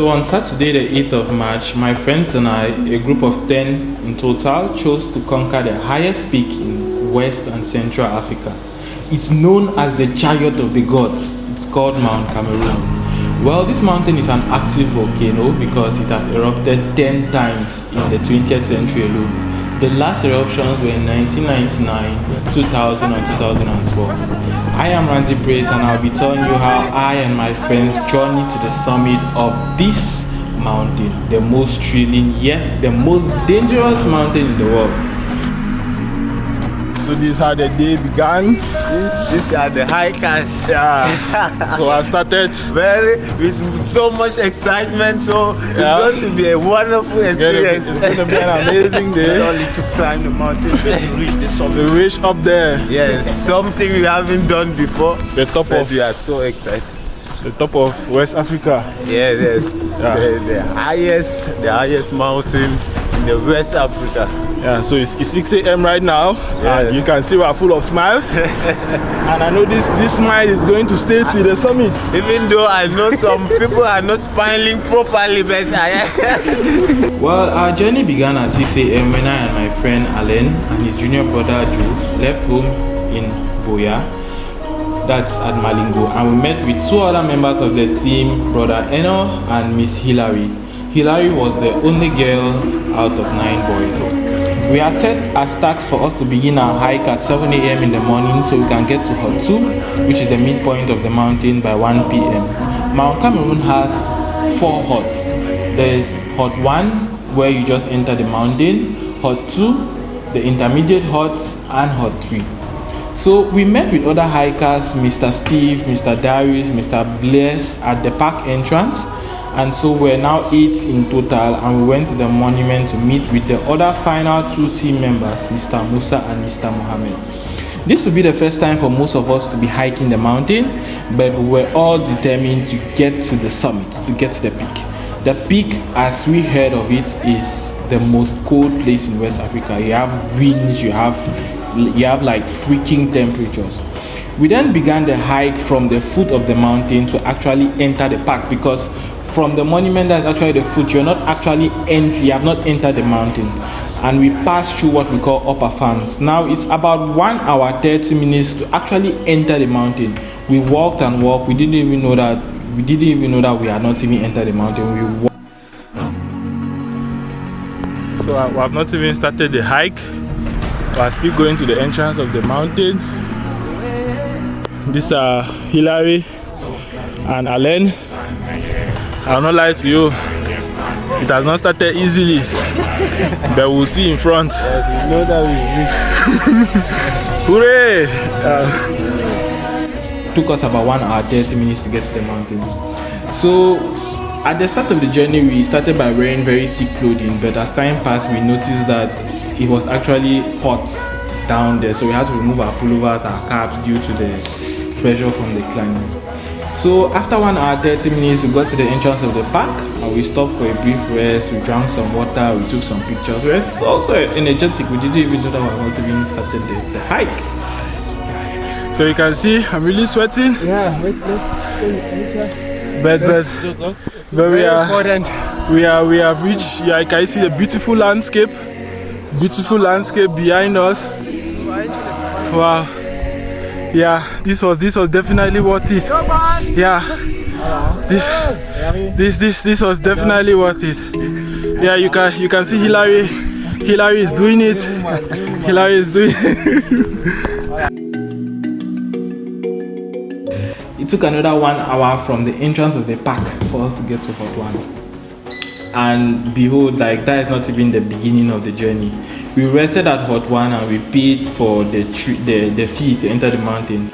So on Saturday the 8th of March, my friends and I, a group of 10 in total, chose to conquer the highest peak in West and Central Africa. It's known as the Chariot of the Gods. It's called Mount Cameroon. Well, this mountain is an active volcano because it has erupted 10 times in the 20th century alone. The last eruptions were in 1999, 2000 and 2012. I am Randy Praise and I'll be telling you how I and my friends journeyed to the summit of this mountain, the most thrilling yet the most dangerous mountain in the world. So this is how the day began. These are the hikers. Yeah. So I started with so much excitement. So it's going to be a wonderful experience. It's going to be an amazing day. Not only to climb the mountain, but to reach the summit. To reach up there. Yes, something we haven't done before. The top of. We are so excited. The top of West Africa. Yes. Yeah. The highest mountain in the West Africa. Yeah, so it's 6 a.m. right now. Yes. And you can see we're full of smiles. And I know this smile is going to stay to the summit. Even though I know some people are not smiling properly, but Well, our journey began at 6 a.m. when I and my friend Alain and his junior brother Jules left home in Boya, that's at Malingo, and we met with 2 other members of the team, Brother Eno and Miss Hilary. Hilary was the only girl out of 9 boys. We had set as tasks for us to begin our hike at 7 a.m. in the morning so we can get to Hut 2, which is the midpoint of the mountain, by 1 p.m. Mount Cameroon has 4 huts. There is Hut 1, where you just enter the mountain, Hut 2, the intermediate hut, and Hut 3. So we met with other hikers, Mr. Steve, Mr. Darius, Mr. Bless at the park entrance. And so we're now 8 in total, and we went to the monument to meet with the other final 2 team members, Mr. Musa and Mr. Mohammed. This will be the first time for most of us to be hiking the mountain, but we were all determined to get to the summit, to get to the peak. The peak, as we heard of it, is the most cold place in West Africa. You have winds, you have like freaking temperatures. We then began the hike from the foot of the mountain to actually enter the park, because from the monument that's actually the foot, you have not entered the mountain. And we passed through what we call upper farms. Now it's about 1 hour 30 minutes to actually enter the mountain. We walked and walked. We didn't even know that we had not even entered the mountain. We walked. So we have not even started the hike. We are still going to the entrance of the mountain. These are Hilary and Alain. I'll not lie to you, it has not started easily, but we'll see in front. Yes, we know that we Hooray! It took us about 1 hour 30 minutes to get to the mountain. So at the start of the journey, we started by wearing very thick clothing, but as time passed, we noticed that it was actually hot down there, so we had to remove our pullovers, our caps, due to the pressure from the climb. So after 1 hour 30 minutes, we got to the entrance of the park and we stopped for a brief rest. We drank some water, we took some pictures. We were so energetic, we didn't even know that we were not even started the hike. So you can see I'm really sweating. Yeah, but we have reached. Yeah, can you see the beautiful landscape behind us? Wow. Yeah, this was definitely worth it. Yeah, this was definitely worth it. Yeah, you can see Hilary is doing it. Hilary is doing it. It took another 1 hour from the entrance of the park for us to get to Hut 1. And behold, like that is not even the beginning of the journey. We rested at Hut 1 and we paid for the fee to enter the mountain.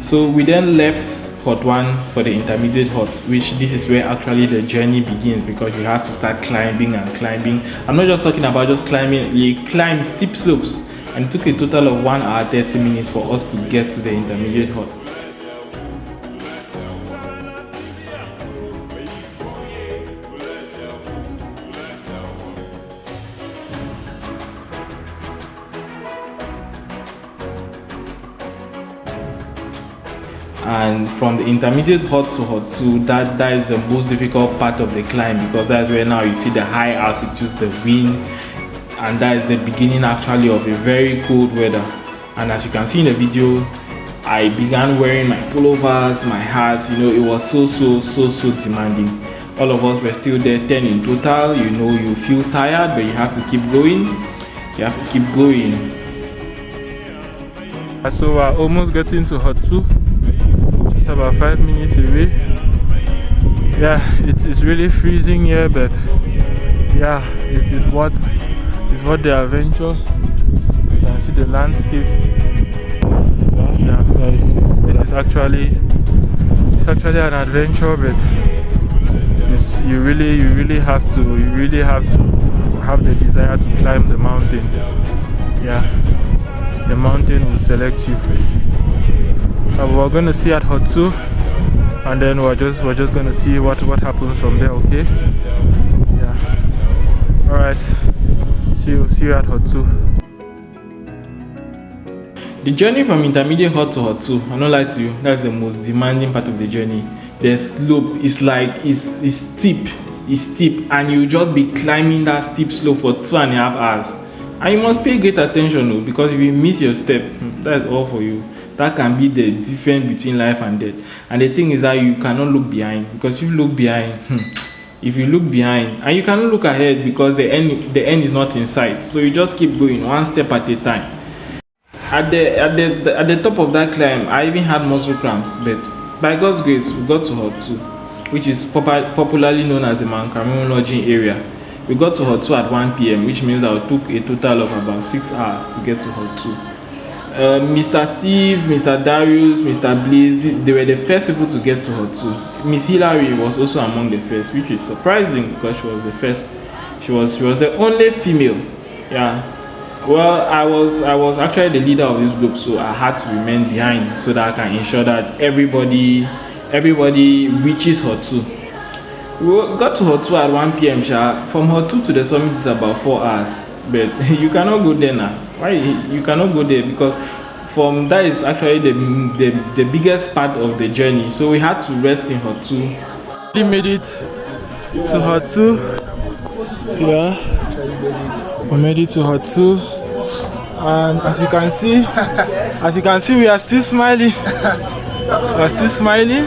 So we then left Hut 1 for the intermediate hut, which this is where actually the journey begins, because you have to start climbing and climbing. I'm not just talking about just climbing, you climb steep slopes, and it took a total of 1 hour 30 minutes for us to get to the intermediate hut. And from the intermediate hut to hut 2, that is the most difficult part of the climb, because that's where now you see the high altitudes, the wind, and that is the beginning actually of a very cold weather. And as you can see in the video, I began wearing my pullovers, my hats. You know, it was so demanding. All of us were still there, 10 in total. You know, you feel tired, but you have to keep going. You have to keep going. So we're almost getting to hut 2. Just about 5 minutes away. Yeah, it's really freezing here, but yeah, it is what the adventure. You can see the landscape. Yeah, this is actually an adventure, but you really have to have the desire to climb the mountain. Yeah, the mountain will select you. We're going to see at hut 2, and then we're just going to see what happens from there. Okay. Yeah. All right. See you at hut 2. The journey from intermediate hut to hut 2, I'm not lying to you, that's the most demanding part of the journey. The slope is like it's steep, and you just be climbing that steep slope for 2.5 hours. And you must pay great attention, because if you miss your step, that's all for you. That can be the difference between life and death. And the thing is that you cannot look behind, because if you look behind, and you cannot look ahead, because the end is not in sight. So you just keep going one step at a time. At the top of that climb, I even had muscle cramps, but by God's grace, we got to hut 2, which is popularly known as the Cameroon lodging area. We got to hut 2 at 1 p.m., which means that it took a total of about 6 hours to get to hut 2. Mr. Steve, Mr. Darius, Mr. Blaze, they were the first people to get to hut 2. Miss Hillary was also among the first, which is surprising because she was the first. She was the only female. Yeah. Well, I was actually the leader of this group, so I had to remain behind so that I can ensure that everybody reaches hut 2. We got to hut 2 at 1 p.m. From hut 2 to the summit is about 4 hours, but you cannot go there now. Why you cannot go there? Because from that is actually the biggest part of the journey. So we had to rest in hut 2. We made it to hut 2. Yeah, we made it to hut 2. And as you can see, we are still smiling. We are still smiling.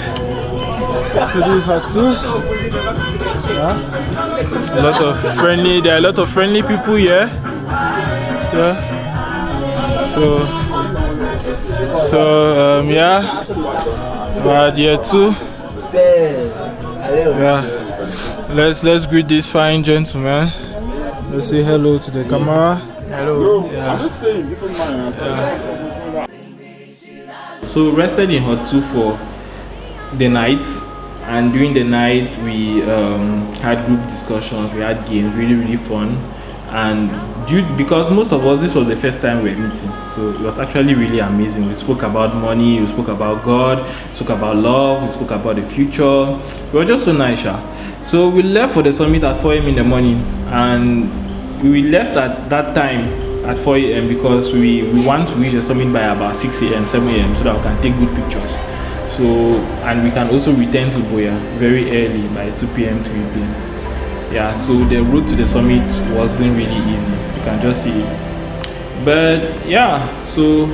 So this is hut 2. Yeah. There are a lot of friendly people here. Yeah. So yeah. We're here too. Yeah. Let's greet this fine gentleman. Let's say hello to the camera. Hello. Yeah. So rested in hut 2 for the night, and during the night we had group discussions, we had games, really fun. And because most of us, this was the first time we were meeting, so it was actually really amazing. We spoke about money, we spoke about God, we spoke about love, we spoke about the future. We were just so nice. So we left for the summit at 4 a.m. in the morning, and we left at that time at 4 a.m. because we want to reach the summit by about 6 a.m., 7 a.m. so that we can take good pictures. So, and we can also return to Boya very early by 2 p.m. to 8 p.m. Yeah, so the route to the summit wasn't really easy. You can just see it. But yeah, so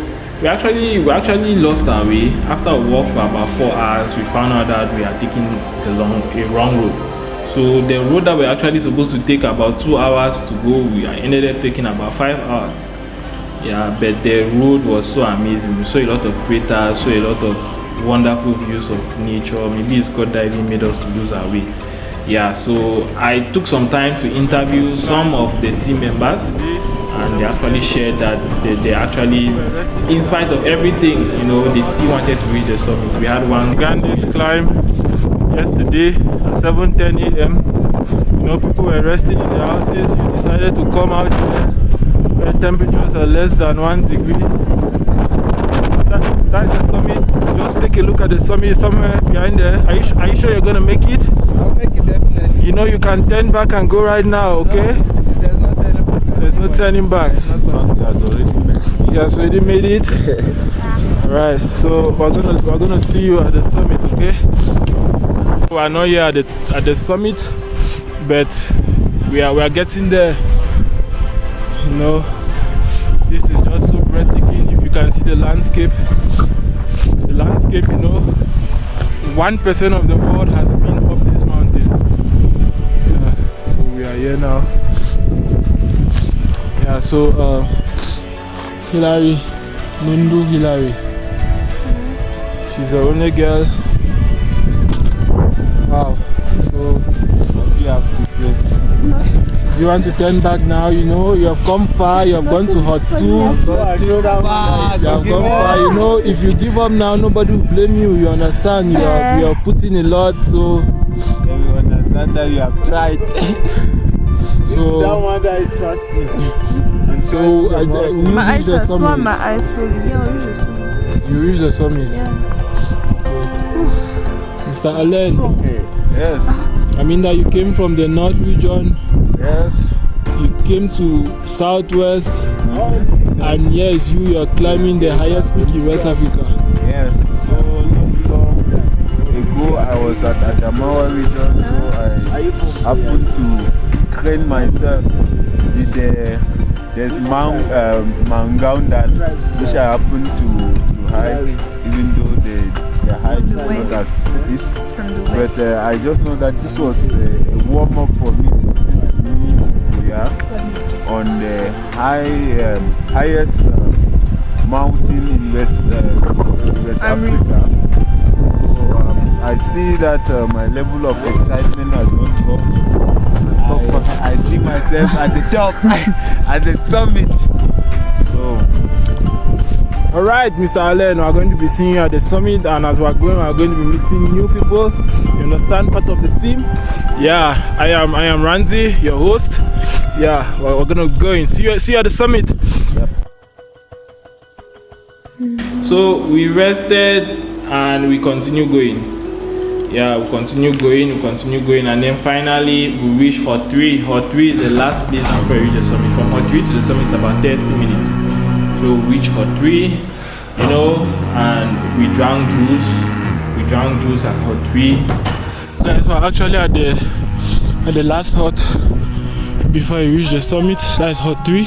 we actually lost our way. After a walk for about 4 hours, we found out that we are taking a wrong road. So the road that we're actually supposed to take about 2 hours to go, we ended up taking about 5 hours. Yeah, but the road was so amazing. We saw a lot of craters, saw a lot of wonderful views of nature. Maybe it's God that even made us to lose our way. Yeah, so I took some time to interview some of the team members, and they actually shared that they actually, in spite of everything, you know, they still wanted to reach the summit. We had one. We began this climb yesterday at 7:10 a.m. You know, people were resting in their houses. You decided to come out here where temperatures are less than 1 degree. That's the summit. Just take a look at the summit somewhere behind there. Are you sure you're gonna make it? I'll make it definitely. You know you can turn back and go right now, okay? No, there's no turning back. There's no turning back. He has already made it. He has already made it. Alright, so we're gonna see you at the summit, okay? We are not here at the summit, but we are getting there. You know, this is just so breathtaking. If you can see the landscape, you know, 1% of the world has been up this mountain. So we are here now. Yeah, so Hillary, Mundu Hillary. She's the only girl. Wow. So what do you have to say? Do you want to turn back now? You know, you have come far, you have gone to Hot 2. You have gone far, you know, if you give up now, nobody will blame you, you understand? You have put in a lot, so then you understand that you have tried. So that one that is fasting. So my eyes are summit. My eyes fully. Yeah, I'll reach the summit. You reach the summit. Yeah. Mr. Allen. Okay. Yes. I mean that you came from the north region. Yes. You came to southwest. And yes, you are climbing the highest peak in West Africa. Yes. So long ago I was at Adamawa region, so I happened to train myself with there's Mount Gaundan, which I happened to hike, even though the height is not as this. But I just know that this was a warm up for me. So this is me on the highest mountain in West Africa. So I see that my level of excitement has not dropped. I see myself at the top, at the summit. So, alright, Mr. Allen, we are going to be seeing you at the summit, and as we are going to be meeting new people. You understand, part of the team. Yeah, I am Ranzi, your host. Yeah, we're gonna go in. See you at the summit. Yep. So we rested and we continue going. Yeah, we continue going, and then finally we reach Hot 3. Hot 3 is the last place before we reach the summit. From Hot 3 to the summit is about 30 minutes. So we reach Hot 3, you know, and we drank juice. We drank juice at Hot 3. Guys, we're actually at the last hut before we reach the summit. That is Hot 3.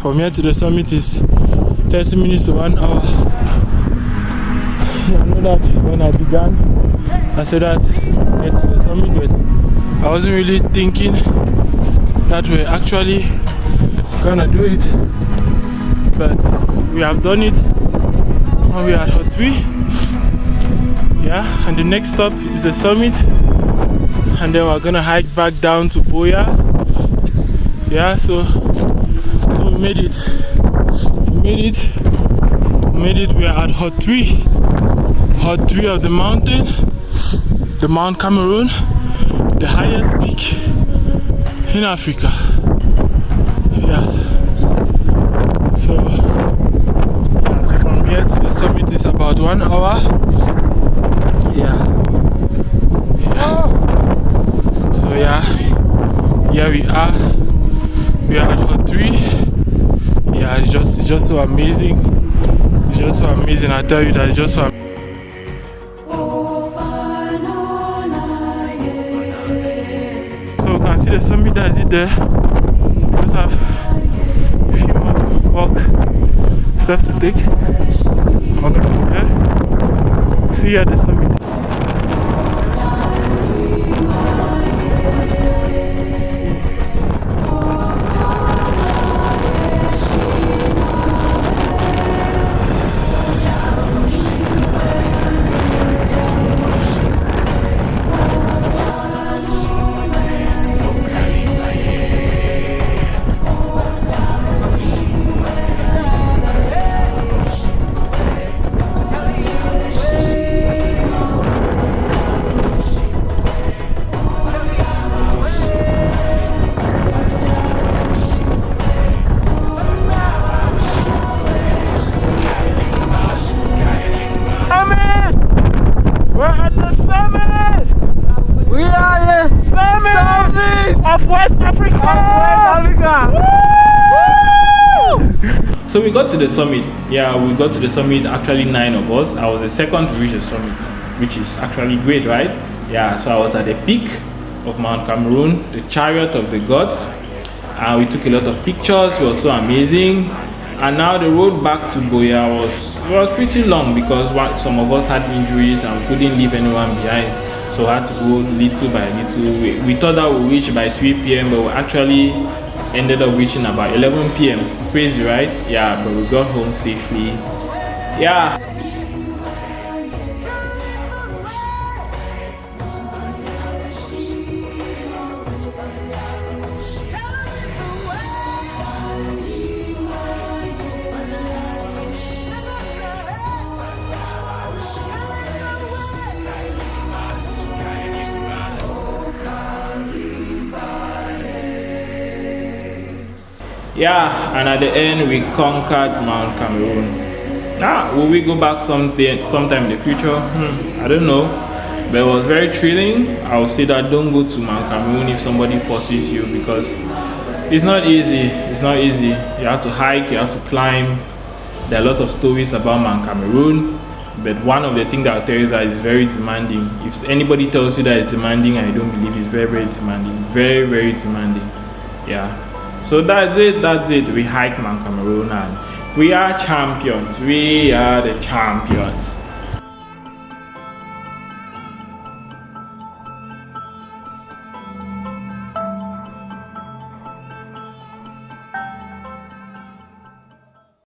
From here to the summit is 30 minutes to 1 hour. I know that when I began, I said that get to the summit, but I wasn't really thinking that we're actually gonna do it. But we have done it, and we are at Hot 3. Yeah, and the next stop is the summit, and then we're gonna hike back down to Boya. Yeah, so we made it. We are at Hot 3. Hot 3 of the mountain, the Mount Cameroon, the highest peak in Africa. Yeah. So from here to the summit is about 1 hour. Yeah. So here we are. We are at Hot 3. Yeah, it's just so amazing. It's just so amazing. I tell you that it's just so amazing. So you can see the summit that is there. We just have a few more walk steps to take. Okay, yeah. See you at the summit. Of West Africa! Woo! So we got to the summit. Yeah, we got to the summit, actually 9 of us. I was the second to reach the summit, which is actually great, right? Yeah, so I was at the peak of Mount Cameroon, the chariot of the gods. We took a lot of pictures. It was so amazing. And now the road back to Boya was pretty long because some of us had injuries and we couldn't leave anyone behind. So I had to go little by little. We thought that we'd reach by 3 p.m. but we actually ended up reaching about 11 p.m. Crazy, right? Yeah, but we got home safely. Yeah. Yeah, and at the end we conquered Mount Cameroon. Will we go back sometime in the future? I don't know, but it was very thrilling. I would say that don't go to Mount Cameroon if somebody forces you, because it's not easy. It's not easy. You have to hike, you have to climb. There are a lot of stories about Mount Cameroon, but one of the things that I'll tell you is that it's very demanding. If anybody tells you that it's demanding and you don't believe, it's very, very demanding. Very, very demanding. Yeah. So that's it. We hiked Mount Cameroon and we are champions. We are the champions.